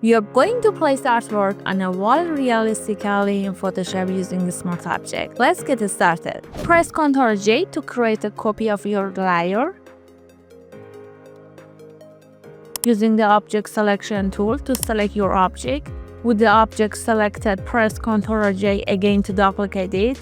We are going to place artwork on a wall realistically in Photoshop using a smart object. Let's get started. Press Ctrl J to create a copy of your layer. Using the object selection tool to select your object. With the object selected, press Ctrl J again to duplicate it.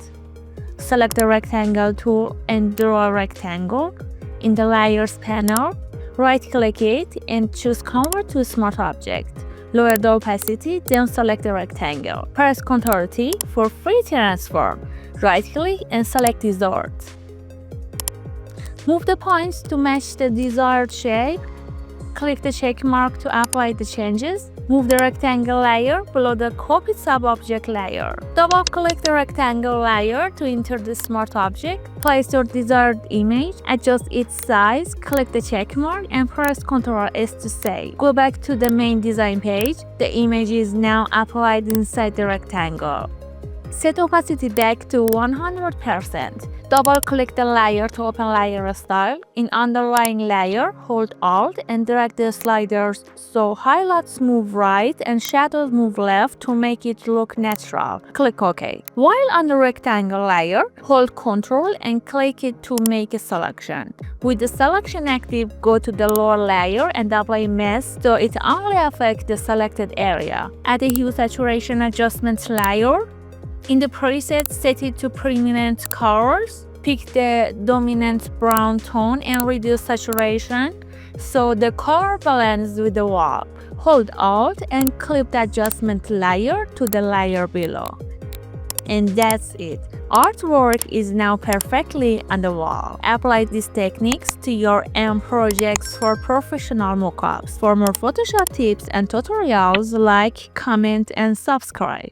Select the rectangle tool and draw a rectangle. In the Layers panel, right-click it and choose Convert to Smart Object. Lower the opacity, then select the rectangle. Press Ctrl T for free transform. Right-click and select Distort. Move the points to match the desired shape. Click the check mark to apply the changes. Move the rectangle layer below the copied sub-object layer. Double-click the rectangle layer to enter the smart object. Place your desired image, adjust its size, click the check mark, and press Ctrl S to save. Go back to the main design page. The image is now applied inside the rectangle. Set opacity back to 100%. Double-click the layer to open layer style. In underlying layer, hold Alt and drag the sliders so highlights move right and shadows move left to make it look natural. Click OK. While on the rectangle layer, hold Ctrl and click it to make a selection. With the selection active, go to the lower layer and apply mask so it only affects the selected area. Add a hue saturation adjustment layer. In the preset, set it to predominant colors. Pick the dominant brown tone and reduce saturation so the color blends with the wall. Hold Alt and clip the adjustment layer to the layer below. And that's it. Artwork is now perfectly on the wall. Apply these techniques to your own projects for professional mockups. For more Photoshop tips and tutorials, like, comment, and subscribe.